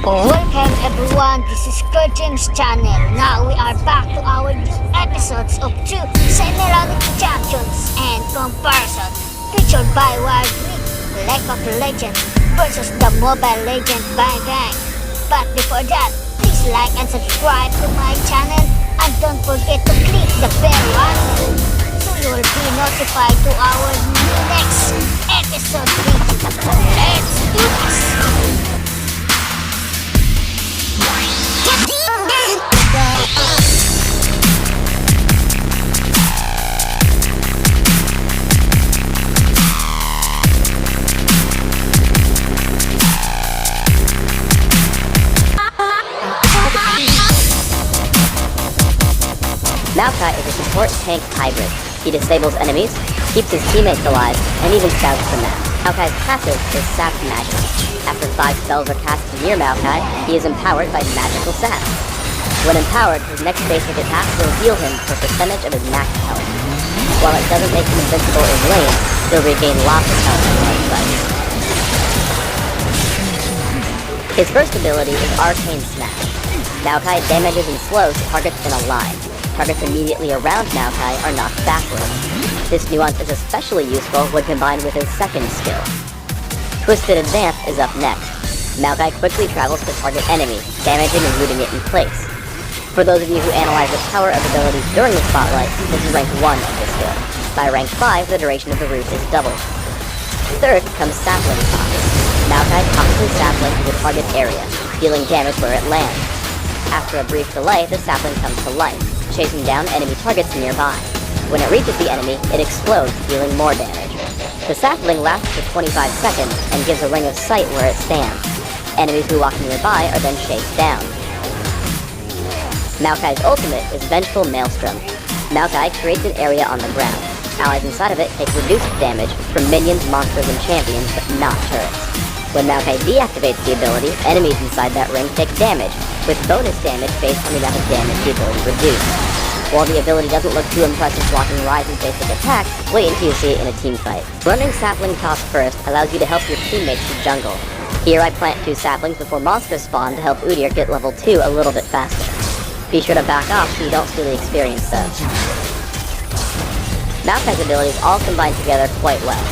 Welcome everyone, this is Kerjims channel. Now we are back to our new episodes of 2 semi-reality champions and comparison featured by Wild League, League of Legends versus the Mobile Legend Bang Bang. But before that, please like and subscribe to my channel and don't forget to click the bell icon so you will be notified to our next episode video. Let's do this! Maokai is a support tank hybrid. He disables enemies, keeps his teammates alive, and even scouts the map. Maokai's passive is Sap Magic. After 5 spells are cast near Maokai, he is empowered by magical sap. When empowered, his next basic attack will heal him for a percentage of his max health. While it doesn't make him invincible in lane, he'll regain lots of health in large fights. His first ability is Arcane Smash. Maokai damages and slows targets in a line. Targets immediately around Maokai are knocked backwards. This nuance is especially useful when combined with his second skill. Twisted Advance is up next. Maokai quickly travels to target enemy, damaging and rooting it in place. For those of you who analyze the power of abilities during the spotlight, this is rank 1 of the skill. By rank 5, the duration of the root is doubled. Third comes Sapling Toss. Maokai tosses his sapling to the target area, dealing damage where it lands. After a brief delay, the sapling comes to life, chasing down enemy targets nearby. When it reaches the enemy, it explodes, dealing more damage. The sapling lasts for 25 seconds and gives a ring of sight where it stands. Enemies who walk nearby are then chased down. Maokai's ultimate is Vengeful Maelstrom. Maokai creates an area on the ground. Allies inside of it take reduced damage from minions, monsters, and champions, but not turrets. When Maokai deactivates the ability, enemies inside that ring take damage, with bonus damage based on the amount of damage the ability reduced. While the ability doesn't look too impressive blocking Ryzen's basic attacks, wait until you see it in a team fight. Running Sapling Toss first allows you to help your teammates to jungle. Here I plant 2 saplings before monsters spawn to help Udyr get level 2 a little bit faster. Be sure to back off so you don't steal the experience though. Maokai's abilities all combine together quite well.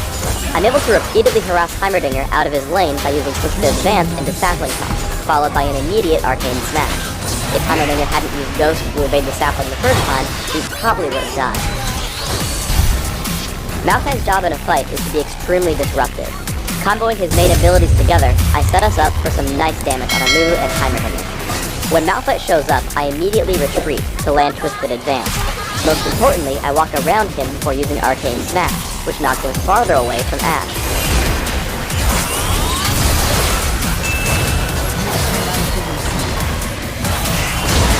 I'm able to repeatedly harass Heimerdinger out of his lane by using Twisted Advance into Sapling Toss, followed by an immediate Arcane Smash. If Heimerdinger hadn't used Ghost to evade the sapling the first time, he probably would have died. Maokai's job in a fight is to be extremely disruptive. Comboing his main abilities together, I set us up for some nice damage on Amumu and Heimerdinger. When Malphite shows up, I immediately retreat to land Twisted Advance. Most importantly, I walk around him before using Arcane Smash, which knocks him farther away from Ash.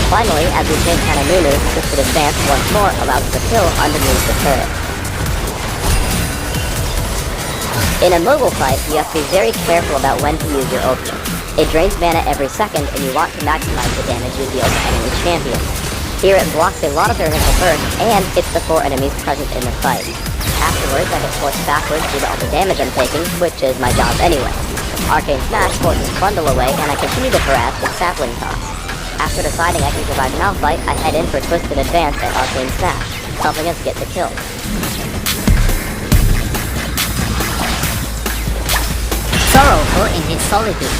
Finally, as we change Amumu, Twisted Advance once more allows us to kill underneath the turret. In a mobile fight, you have to be very careful about when to use your ultimate. It drains mana every second, and you want to maximize the damage you deal to enemy champions. Here it blocks a lot of their initial burst, and hits the 4 enemies present in the fight. Afterwards, I get forced backwards due to all the damage I'm taking, which is my job anyway. Arcane Smash forces Bundle away, and I continue to harass with Sapling Toss. After deciding I can survive Malphite, I head in for Twisted Advance and Arcane Smash, helping us get the kill. Sorrowful in his solitude.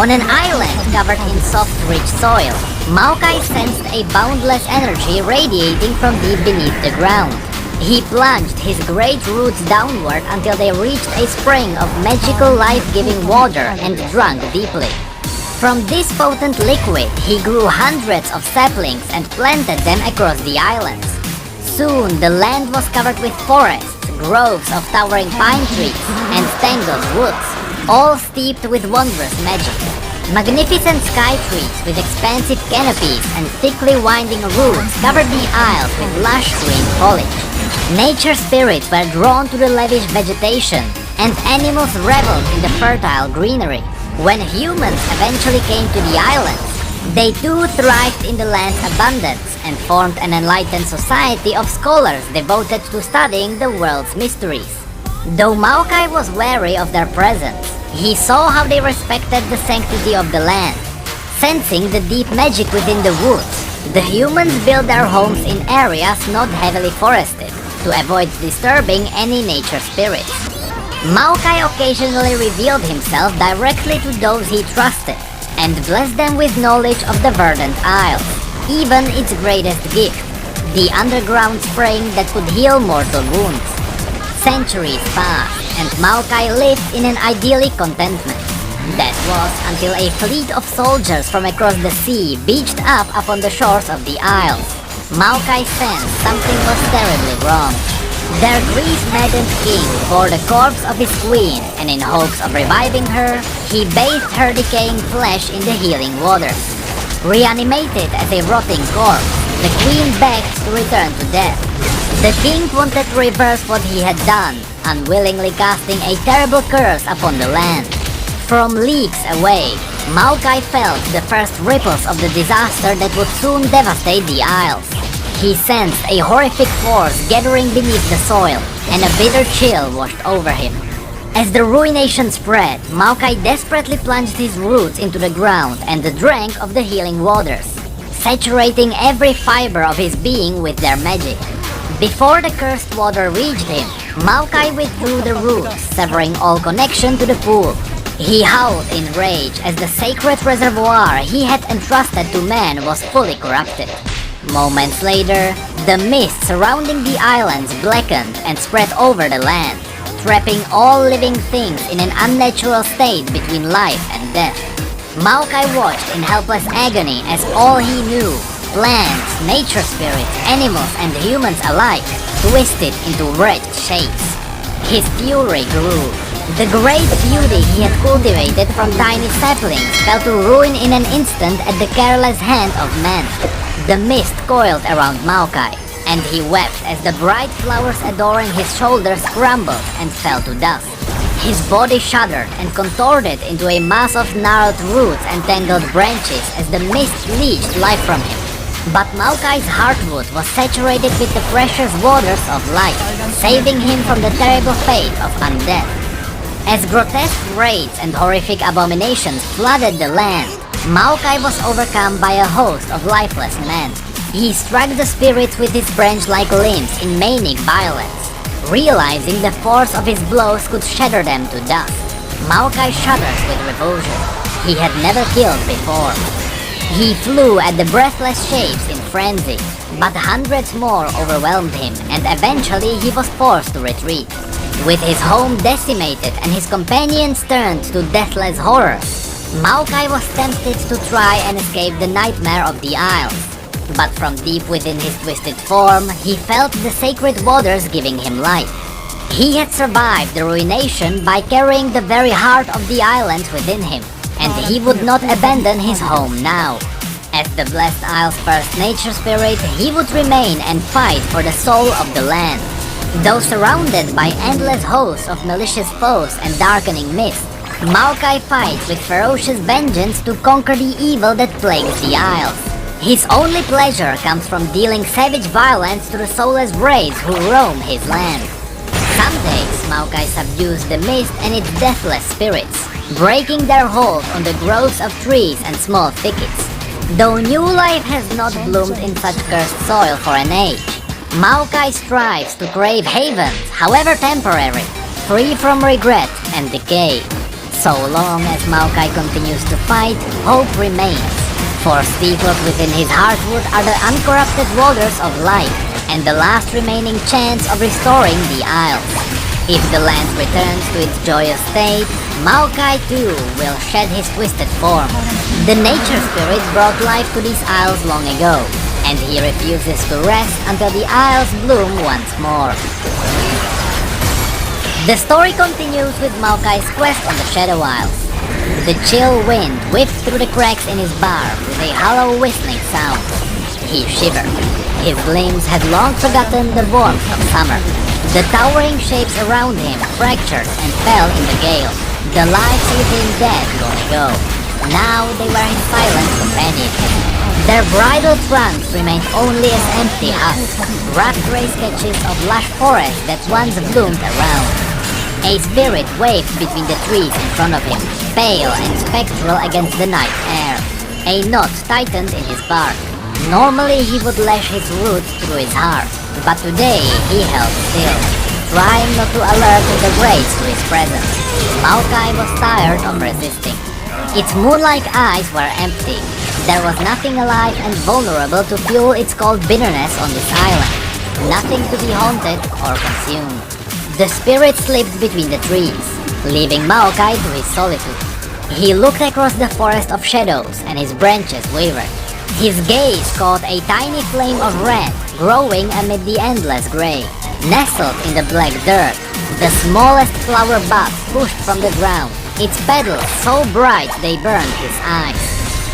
On an island covered in soft, rich soil, Maokai sensed a boundless energy radiating from deep beneath the ground. He plunged his great roots downward until they reached a spring of magical life-giving water and drank deeply. From this potent liquid, he grew hundreds of saplings and planted them across the islands. Soon, the land was covered with forests, groves of towering pine trees, and tangled woods, all steeped with wondrous magic. Magnificent sky trees with expansive canopies and thickly winding roots covered the isles with lush green foliage. Nature spirits were drawn to the lavish vegetation, and animals reveled in the fertile greenery. When humans eventually came to the islands, they too thrived in the land's abundance and formed an enlightened society of scholars devoted to studying the world's mysteries. Though Maokai was wary of their presence, he saw how they respected the sanctity of the land. Sensing the deep magic within the woods, the humans built their homes in areas not heavily forested to avoid disturbing any nature spirits. Maokai occasionally revealed himself directly to those he trusted and blessed them with knowledge of the Verdant Isles, even its greatest gift, the underground spring that could heal mortal wounds. Centuries passed, and Maokai lived in an idyllic contentment. That was until a fleet of soldiers from across the sea beached up upon the shores of the Isles. Maokai sensed something was terribly wrong. Their grief-maddened king bore the corpse of his queen, and in hopes of reviving her, he bathed her decaying flesh in the healing waters. Reanimated as a rotting corpse, the queen begged to return to death. The king wanted to reverse what he had done, unwillingly casting a terrible curse upon the land. From leagues away, Maokai felt the first ripples of the disaster that would soon devastate the Isles. He sensed a horrific force gathering beneath the soil, and a bitter chill washed over him. As the ruination spread, Maokai desperately plunged his roots into the ground and drank of the healing waters, saturating every fiber of his being with their magic. Before the cursed water reached him, Maokai withdrew the roots, severing all connection to the pool. He howled in rage as the sacred reservoir he had entrusted to man was fully corrupted. Moments later, the mist surrounding the islands blackened and spread over the land, trapping all living things in an unnatural state between life and death. Maokai watched in helpless agony as all he knew, plants, nature spirits, animals, and humans alike, twisted into wretched shapes. His fury grew. The great beauty he had cultivated from tiny saplings fell to ruin in an instant at the careless hand of man. The mist coiled around Maokai, and he wept as the bright flowers adorning his shoulders crumbled and fell to dust. His body shuddered and contorted into a mass of gnarled roots and tangled branches as the mist leached life from him. But Maokai's heartwood was saturated with the precious waters of life, saving him from the terrible fate of undeath. As grotesque raids and horrific abominations flooded the land, Maokai was overcome by a host of lifeless men. He struck the spirits with his branch-like limbs in manic violence. Realizing the force of his blows could shatter them to dust, Maokai shudders with revulsion. He had never killed before. He flew at the breathless shapes in frenzy, but hundreds more overwhelmed him, and eventually he was forced to retreat. With his home decimated and his companions turned to deathless horrors, Maokai was tempted to try and escape the nightmare of the Isles. But from deep within his twisted form, he felt the sacred waters giving him life. He had survived the ruination by carrying the very heart of the island within him, and he would not abandon his home now. As the Blessed Isle's first nature spirit, he would remain and fight for the soul of the land. Though surrounded by endless hosts of malicious foes and darkening mist, Maokai fights with ferocious vengeance to conquer the evil that plagues the Isles. His only pleasure comes from dealing savage violence to the soulless race who roam his land. Some days, Maokai subdues the mist and its deathless spirits, breaking their hold on the growths of trees and small thickets. Though new life has not bloomed in such cursed soil for an age, Maokai strives to crave havens, however temporary, free from regret and decay. So long as Maokai continues to fight, hope remains. For steeped within his heartwood are the uncorrupted waters of life, and the last remaining chance of restoring the Isles. If the land returns to its joyous state, Maokai too will shed his twisted form. The nature spirit brought life to these Isles long ago, and he refuses to rest until the Isles bloom once more. The story continues with Maokai's quest on the Shadow Isles. The chill wind whipped through the cracks in his bar with a hollow whistling sound. He shivered. His limbs had long forgotten the warmth of summer. The towering shapes around him fractured and fell in the gale. The lives within dead long ago. Now they were his silent companions. Their bridal trunks remained only as empty huts, rough gray sketches of lush forest that once bloomed around. A spirit waved between the trees in front of him, pale and spectral against the night air. A knot tightened in his bark. Normally he would lash his roots through his heart, but today he held still, trying not to alert the Greats to his presence. Maokai was tired of resisting. Its moon-like eyes were empty. There was nothing alive and vulnerable to fuel its cold bitterness on this island. Nothing to be haunted or consumed. The spirit slipped between the trees, leaving Maokai to his solitude. He looked across the forest of shadows and his branches wavered. His gaze caught a tiny flame of red growing amid the endless gray. Nestled in the black dirt, the smallest flower bud pushed from the ground, its petals so bright they burned his eyes.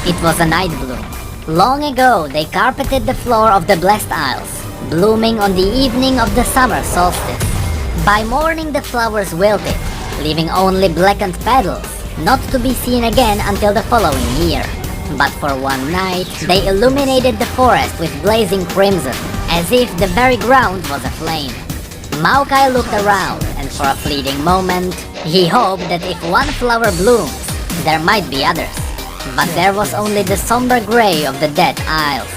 It was a night bloom. Long ago they carpeted the floor of the Blessed Isles, blooming on the evening of the summer solstice. By morning the flowers wilted, leaving only blackened petals, not to be seen again until the following year. But for one night, they illuminated the forest with blazing crimson, as if the very ground was aflame. Maokai looked around, and for a fleeting moment, he hoped that if one flower blooms, there might be others. But there was only the somber gray of the dead isles.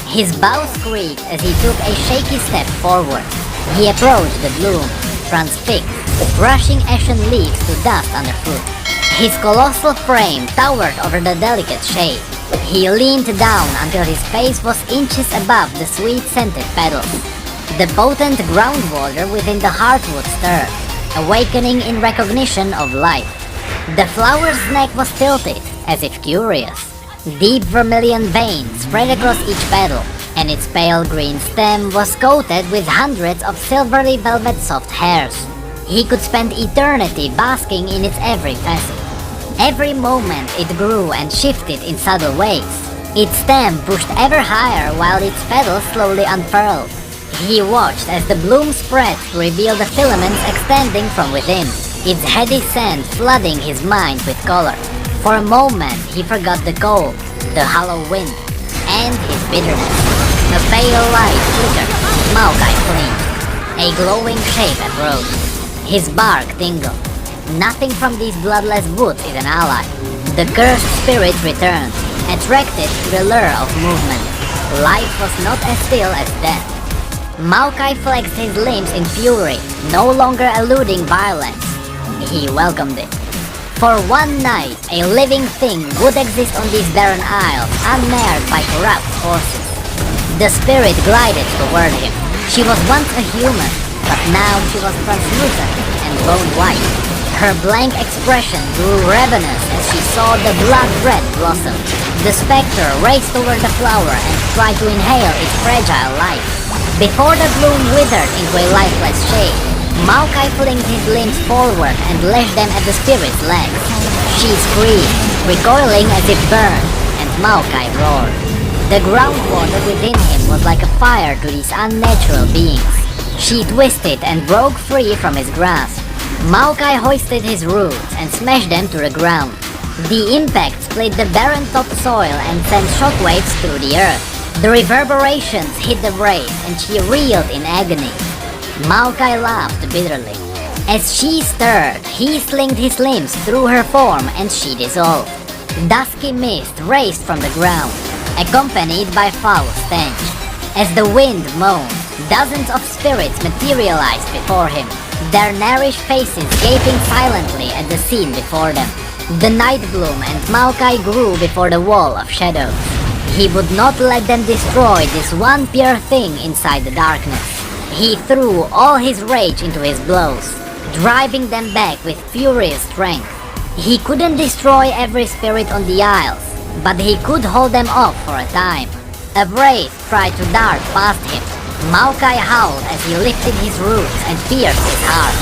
His bows creaked as he took a shaky step forward. He approached the bloom, transfixed, brushing ashen leaves to dust underfoot. His colossal frame towered over the delicate shade. He leaned down until his face was inches above the sweet-scented petals. The potent groundwater within the heartwood stirred, awakening in recognition of life. The flower's neck was tilted, as if curious. Deep vermilion veins spread across each petal, and its pale green stem was coated with hundreds of silvery velvet soft hairs. He could spend eternity basking in its every facet. Every moment it grew and shifted in subtle ways. Its stem pushed ever higher while its petals slowly unfurled. He watched as the bloom spread to reveal the filaments extending from within, its heady scent flooding his mind with color. For a moment he forgot the cold, the hollow wind, and his bitterness. A pale light flickered. Maokai flinched. A glowing shape approached. His bark tingled. Nothing from these bloodless woods is an ally. The cursed spirit returned, attracted to the lure of movement. Life was not as still as death. Maokai flexed his limbs in fury, no longer eluding violence. He welcomed it. For one night, a living thing would exist on these barren isles, unmarred by corrupt forces. The spirit glided toward him. She was once a human, but now she was translucent and bone white. Her blank expression grew ravenous as she saw the blood-red blossom. The specter raced toward the flower and tried to inhale its fragile life. Before the bloom withered into a lifeless shade, Maokai flinged his limbs forward and lashed them at the spirit's legs. She screamed, recoiling as if burned, and Maokai roared. The groundwater within him was like a fire to these unnatural beings. She twisted and broke free from his grasp. Maokai hoisted his roots and smashed them to the ground. The impact split the barren topsoil and sent shockwaves through the earth. The reverberations hit the brain and she reeled in agony. Maokai laughed bitterly. As she stirred, he slinged his limbs through her form and she dissolved. Dusky mist raced from the ground, accompanied by foul stench. As the wind moaned, dozens of spirits materialized before him, their nourished faces gaping silently at the scene before them. The night bloom and Maokai grew before the wall of shadows. He would not let them destroy this one pure thing inside the darkness. He threw all his rage into his blows, driving them back with furious strength. He couldn't destroy every spirit on the Isles, but he could hold them off for a time. A wraith tried to dart past him. Maokai howled as he lifted his roots and pierced his heart.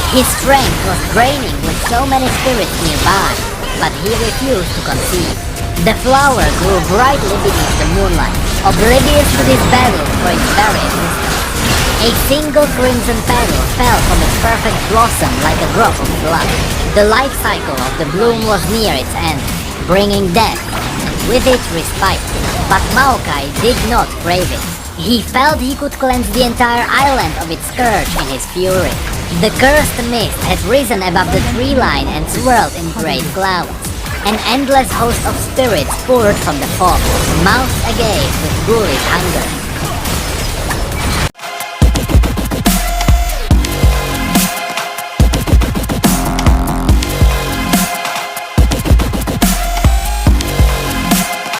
His strength was draining with so many spirits nearby, but he refused to concede. The flower grew brightly beneath the moonlight, oblivious to this battle for its very existence. A single crimson petal fell from its perfect blossom like a drop of blood. The life cycle of the bloom was near its end, bringing death, and with it respite. But Maokai did not crave it. He felt he could cleanse the entire island of its scourge in his fury. The cursed mist had risen above the tree line and swirled in great clouds. An endless host of spirits poured from the fog, mouths agape with ghoulish hunger.